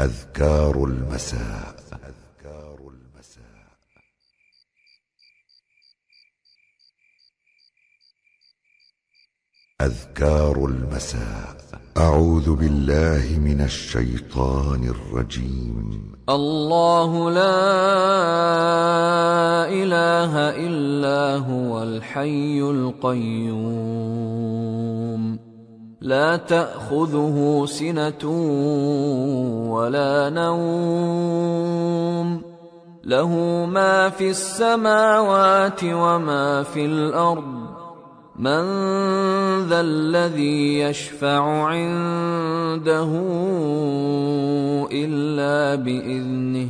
أذكار المساء. أذكار المساء. أعوذ بالله من الشيطان الرجيم. الله لا إله إلا هو الحي القيوم لا تأخذه سنة ولا نوم له ما في السماوات وما في الأرض من ذا الذي يشفع عنده إلا بإذنه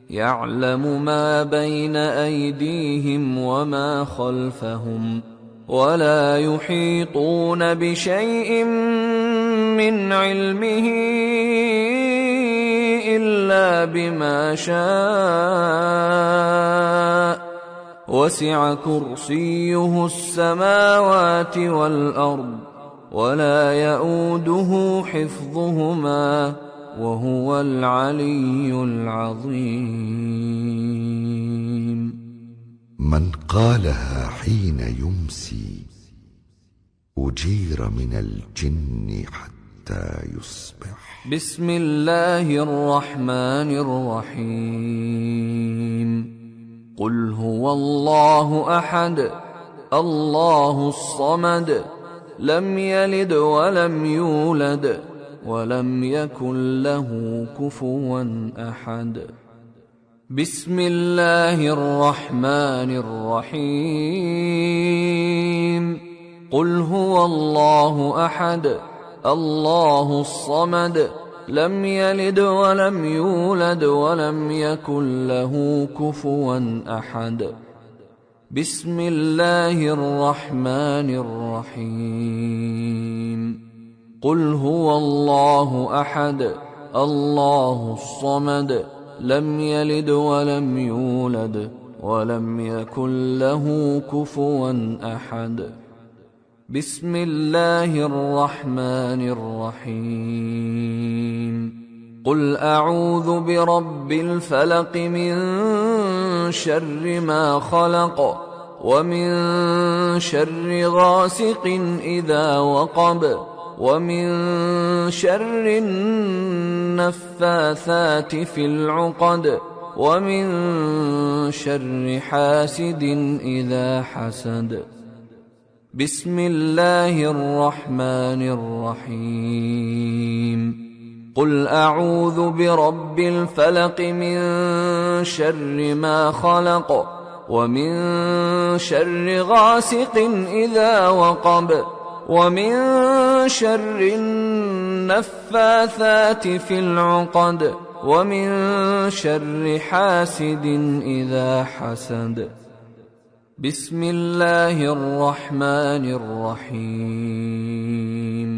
يعلم ما بين أيديهم وما خلفهم ولا يحيطون بشيء من علمه إلا بما شاء وسع كرسيه السماوات والأرض ولا يئوده حفظهما وهو العلي العظيم. من قالها حين يمسي أجير من الجن حتى يصبح. بسم الله الرحمن الرحيم. قل هو الله أحد الله الصمد لم يلد ولم يولد ولم يكن له كفوا أحد. بسم الله الرحمن الرحيم. قل هو الله أحد الله الصمد لم يلد ولم يولد ولم يكن له كفوا أحد. بسم الله الرحمن الرحيم. قل هو الله أحد الله الصمد لم يلد ولم يولد ولم يكن له كفوا أحد. بسم الله الرحمن الرحيم. قل أعوذ برب الفلق من شر ما خلق ومن شر غاسق إذا وقب ومن شر النفاثات في العقد ومن شر حاسد إذا حسد. بسم الله الرحمن الرحيم. قل أعوذ برب الفلق من شر ما خلق ومن شر غاسق إذا وقب ومن شر النفاثات في العقد ومن شر حاسد إذا حسد. بسم الله الرحمن الرحيم.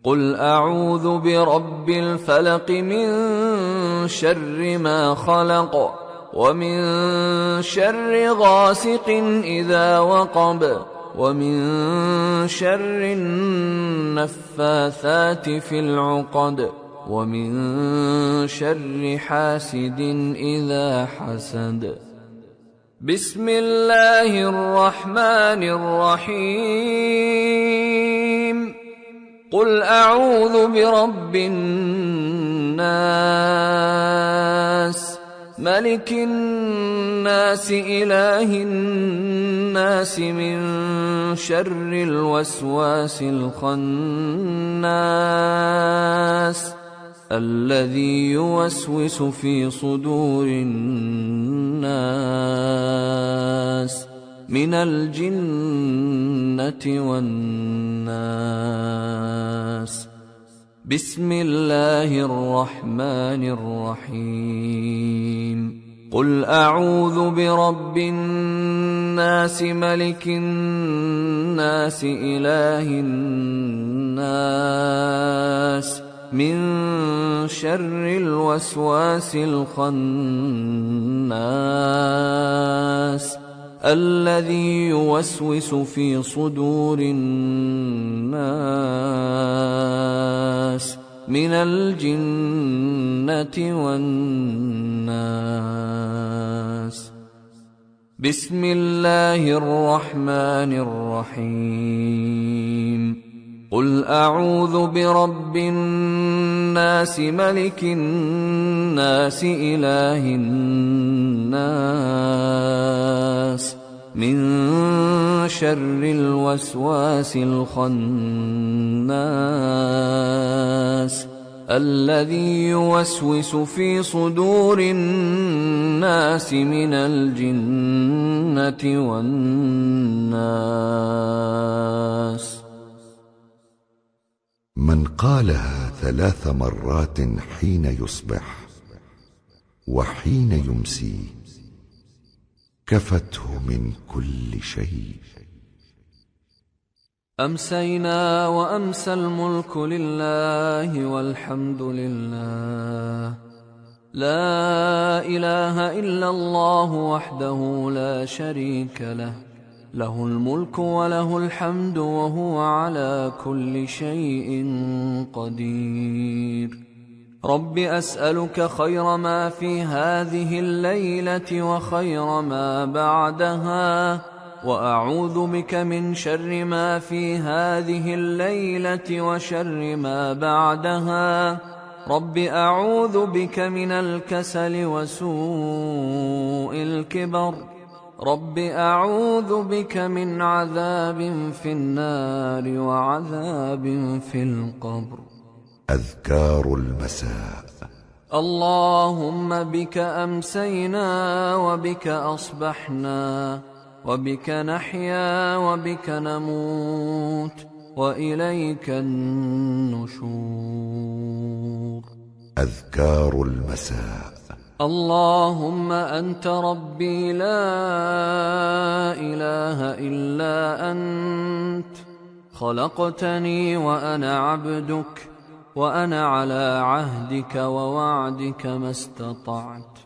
قل أعوذ برب الفلق من شر ما خلق ومن شر غاسق إذا وقب ومن شر النفاثات في العقد ومن شر حاسد إذا حسد. بسم الله الرحمن الرحيم. قل أعوذ برب الناس ملك الناس إله الناس من شر الوسواس الخناس الذي يوسوس في صدور الناس من الجنة والناس. بسم الله الرحمن الرحيم. قل أعوذ برب الناس ملك الناس إله الناس من شر الوسواس الخناس الذي يوسوس في صدور الناس من الجنة والناس. بسم الله الرحمن الرحيم. قل أعوذ برب الناس ملك الناس إله الناس من شر الوسواس الخناس الذي يوسوس في صدور الناس من الجنة والناس. من قالها 3 مرات حين يصبح وحين يمسي كفته من كل شيء. أمسينا وأمسى الملك لله والحمد لله، لا إله إلا الله وحده لا شريك له، له الملك وله الحمد وهو على كل شيء قدير. رب أسألك خير ما في هذه الليلة وخير ما بعدها، وأعوذ بك من شر ما في هذه الليلة وشر ما بعدها. رب أعوذ بك من الكسل وسوء الكبر. رب أعوذ بك من عذاب في النار وعذاب في القبر. أذكار المساء. اللهم بك أمسينا وبك أصبحنا وبك نحيا وبك نموت وإليك النشور. أذكار المساء. اللهم أنت ربي لا إله إلا أنت، خلقتني وأنا عبدك، وأنا على عهدك ووعدك ما استطعت.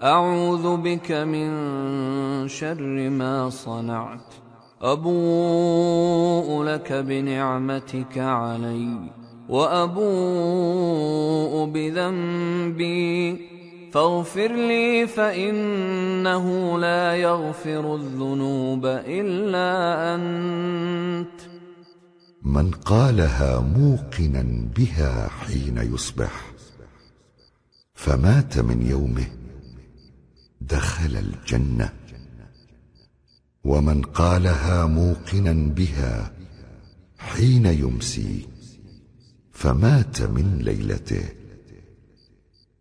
أعوذ بك من شر ما صنعت. أبوء لك بنعمتك علي وأبوء بذنبي، فاغفر لي فإنه لا يغفر الذنوب إلا أنت. من قالها موقنا بها حين يصبح فمات من يومه دخل الجنة، ومن قالها موقنا بها حين يمسي فمات من ليلته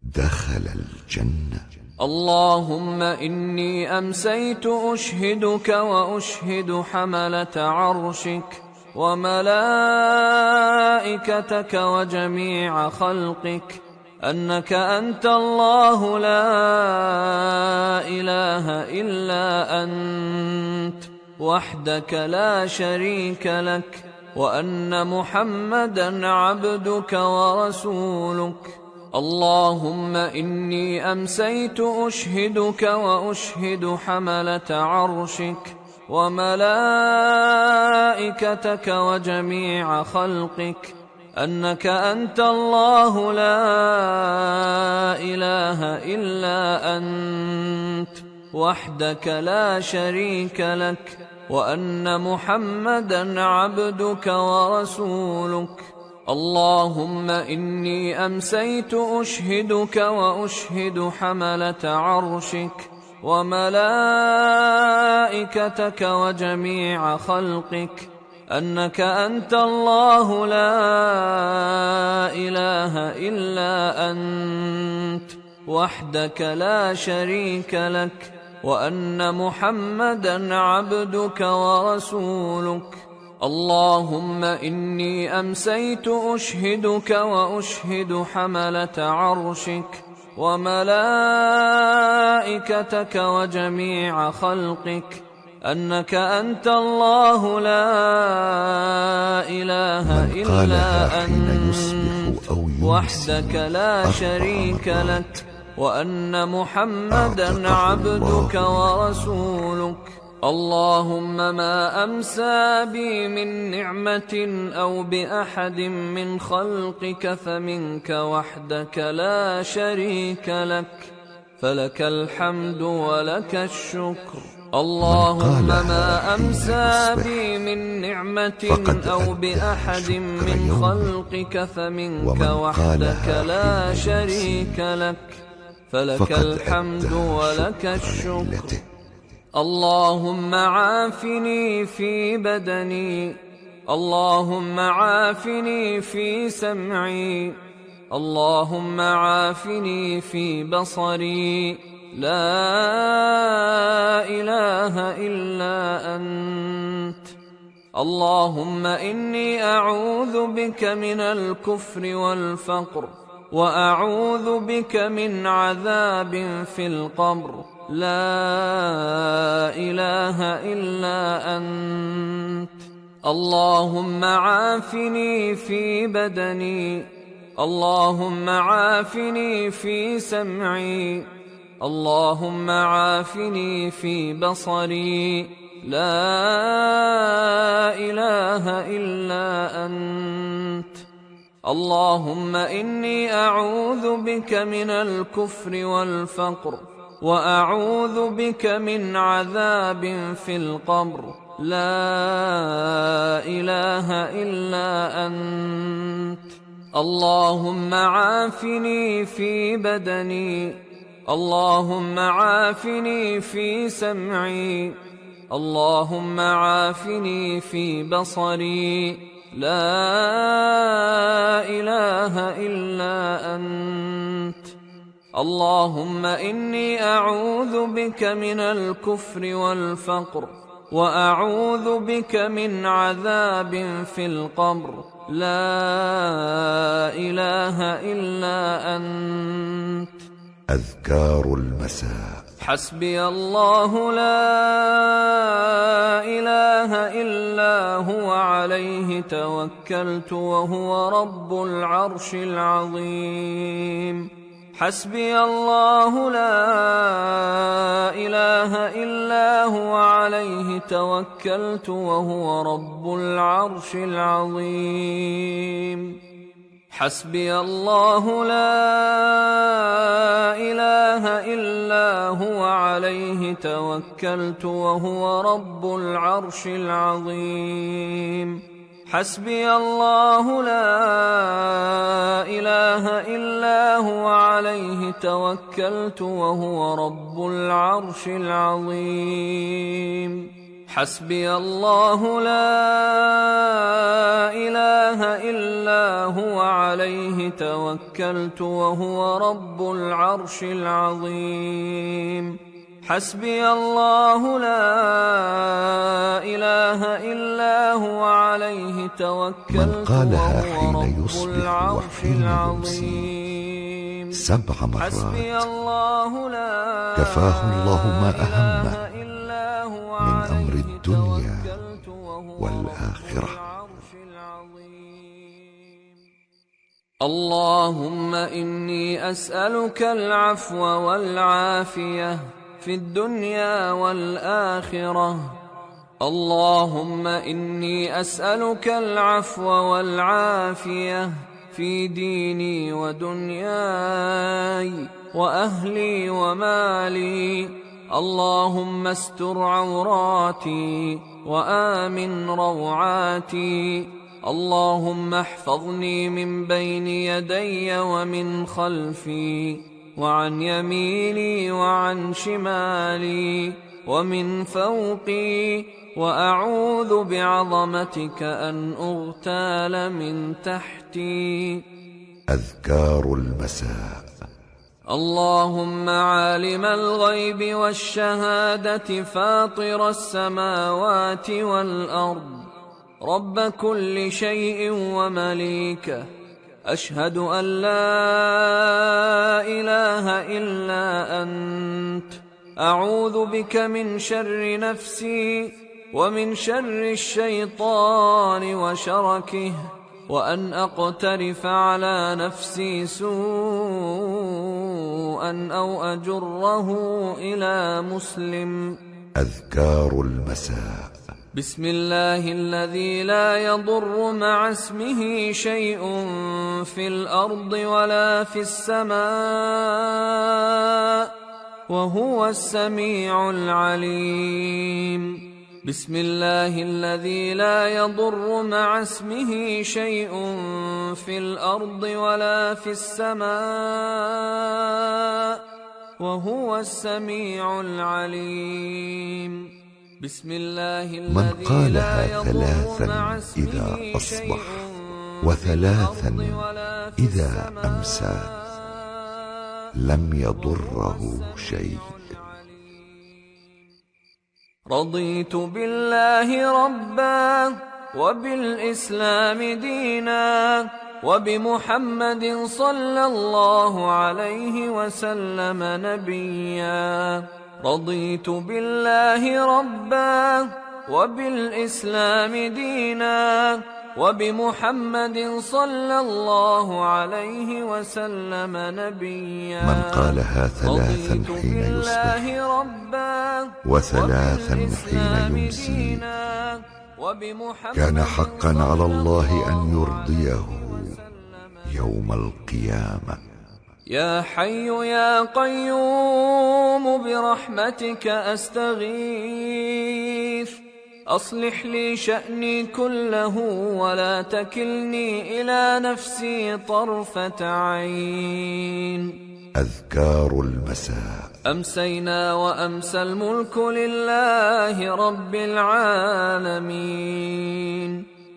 دخل الجنة. اللهم إني أمسيت أشهدك وأشهد حملة عرشك وملائكتك وجميع خلقك أنك أنت الله لا إله إلا أنت وحدك لا شريك لك، وأن محمدا عبدك ورسولك. اللهم إني أمسيت أشهدك وأشهد حملة عرشك وملائكتك وجميع خلقك أنك أنت الله لا إله إلا أنت وحدك لا شريك لك، وأن محمدا عبدك ورسولك. اللهم إني أمسيت أشهدك وأشهد حملة عرشك وملائكتك وجميع خلقك أنك أنت الله لا إله إلا أنت وحدك لا شريك لك، وأن محمدا عبدك ورسولك. اللهم إني أمسيت أشهدك وأشهد حملة عرشك وملائكتك وجميع خلقك أنك أنت الله لا إله إلا أنت وحدك لا شريك لك، وأن محمدا عبدك ورسولك. اللهم ما أمسى بي من نعمة أو بأحد من خلقك فمنك وحدك لا شريك لك، فلك الحمد ولك الشكر. اللهم ما أمسى بي من نعمة أو بأحد من خلقك فمنك وحدك لا شريك لك، فلك الحمد ولك الشكر. اللهم عافني في بدني، اللهم عافني في سمعي، اللهم عافني في بصري، لا إله إلا أنت. اللهم إني أعوذ بك من الكفر والفقر، وأعوذ بك من عذاب في القبر، لا إله إلا أنت. اللهم عافني في بدني، اللهم عافني في سمعي، اللهم عافني في بصري، لا إله إلا أنت. اللهم إني أعوذ بك من الكفر والفقر، وأعوذ بك من عذاب في القبر، لا إله إلا أنت. اللهم عافني في بدني، اللهم عافني في سمعي، اللهم عافني في بصري، لا إله إلا أنت. اللهم إني أعوذ بك من الكفر والفقر، وأعوذ بك من عذاب في القبر، لا إله إلا أنت. أذكار المساء. حسبي الله لا إله إلا هو عليه توكلت وهو رب العرش العظيم. حسبي الله لا إله إلا هو عليه توكلت وهو رب العرش العظيم. حسبي الله لا إله إلا هو عليه توكلت وهو رب العرش العظيم. حسبي الله لا إله إلا هو عليه توكلت وهو رب العرش العظيم. حسبي الله لا إله إلا هو عليه توكلت وهو رب العرش العظيم. حسبي الله لا إله إلا هو عليه توكلت وهو رب العرش العظيم. 7 مرات حسبي الله لا كفاه الله ما أهمه من أمر الدنيا والآخرة. اللهم إني أسألك العفو والعافية في الدنيا والآخرة. اللهم إني أسألك العفو والعافية في ديني ودنياي وأهلي ومالي. اللهم استر عوراتي وآمن روعاتي. اللهم احفظني من بين يدي ومن خلفي وعن يميني وعن شمالي ومن فوقي، وأعوذ بعظمتك أن أغتال من تحتي. أذكار المساء. اللهم عالم الغيب والشهادة فاطر السماوات والأرض رب كل شيء ومليكه، أشهد أن لا إله إلا أنت. أعوذ بك من شر نفسي ومن شر الشيطان وشركه، وأن أقترف على نفسي سوءا أو أجره إلى مسلم. أذكار المساء. بسم الله الذي لا يضر مع اسمه شيء في الأرض ولا في السماء وهو السميع العليم. بسم الله الذي لا يضر مع اسمه شيء في الأرض ولا في السماء وهو السميع العليم. بسم الله من قالها ثلاثا إذا أصبح وثلاثا إذا أمسى لم يضره شيء. رضيت بالله ربا وبالإسلام دينا وبمحمد صلى الله عليه وسلم نبيا. رضيت بالله ربا وبالإسلام دينا وبمحمد صلى الله عليه وسلم نبيا. من قالها ثلاثا حين يصبح وثلاثا حين يمسي كان حقا على الله أن يرضيه يوم القيامة. يا حي يا قيوم برحمتك أستغيث أصلح لي شأني كله ولا تكلني إلى نفسي طرفة عين. أذكار المساء. أمسينا وأمسى الملك لله رب العالمين.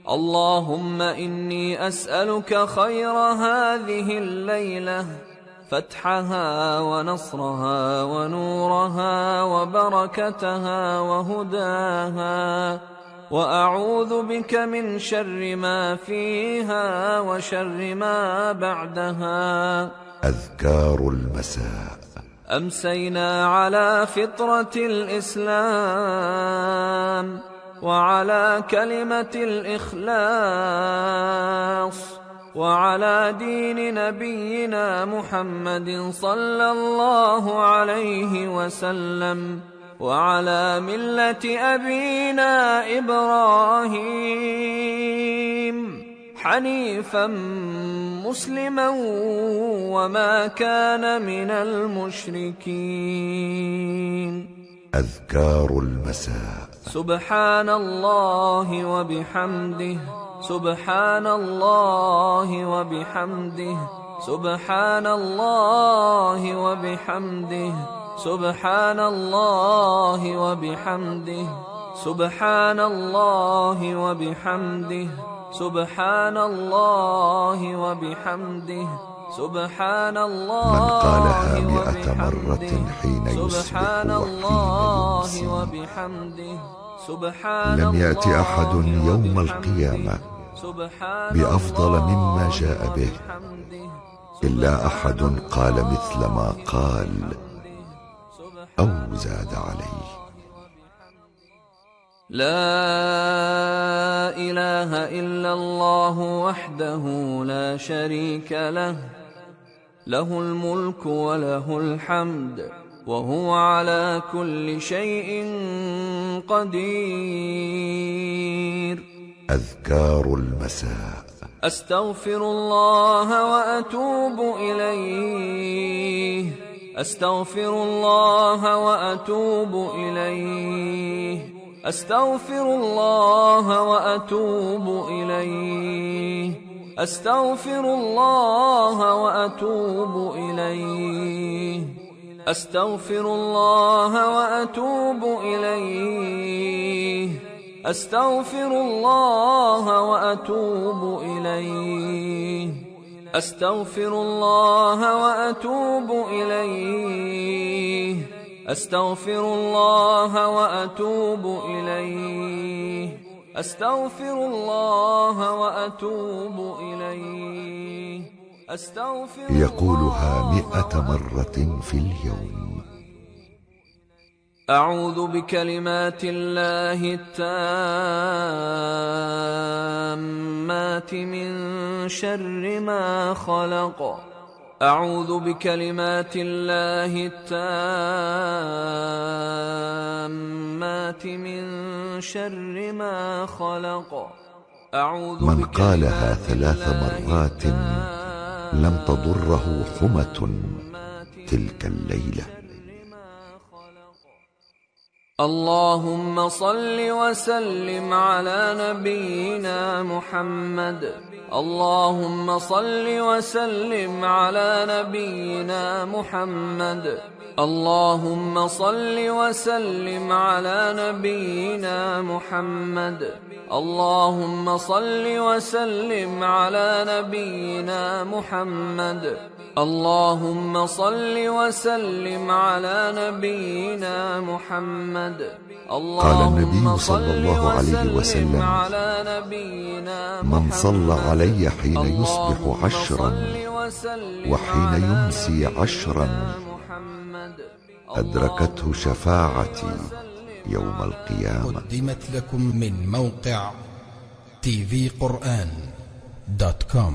اللهم إني أسألك خير هذه الليلة فتحها ونصرها ونورها وبركتها وهداها وأعوذ بك من شر ما فيها وشر ما بعدها. أذكار المساء. أمسينا على فطرة الإسلام وعلى كلمة الإخلاص وعلى دين نبينا محمد صلى الله عليه وسلم وعلى ملة أبينا إبراهيم حنيفا مسلما وما كان من المشركين. أذكار المساء. سبحان الله وبحمده سبحان الله وبحمده سبحان الله وبحمده سبحان الله وبحمده سبحان الله وبحمده سبحان الله وبحمده سبحان الله. من قالها 100 مرة حين يصبح وحين يمسي لم يأت أحد يوم القيامة بأفضل مما جاء به إلا أحد قال مثل ما قال أو زاد عليه. لا إله إلا الله وحده لا شريك له له الملك وله الحمد وهو على كل شيء قدير. أذكار المساء. أستغفر الله وأتوب إليه أستغفر الله وأتوب إليه أستغفر الله وأتوب إليه أستغفر الله وأتوب إليه أستغفر الله وأتوب إليه أستغفر الله وأتوب إليه أستغفر الله وأتوب إليه أستغفر الله وأتوب إليه أستغفر الله وأتوب إليه يقولها 100 مرة في اليوم. أعوذ بكلمات الله التامات من شر ما خلق أعوذ بكلمات الله التامات من شر ما خلق. من قالها 3 مرات لم تضره حمة تلك الليلة. اللهم صل وسلم على نبينا محمد. اللهم صل وسلم على نبينا محمد. اللهم صل وسلم على نبينا محمد. اللهم صل وسلم على نبينا محمد. اللهم صل وسلم على نبينا محمد. قال النبي صلى الله عليه وسلم: من صلى علي حين يصبح 10 وحين يمسي 10 أدركته شفاعتي يوم القيامة. قدمت لكم من موقع tvquran.com.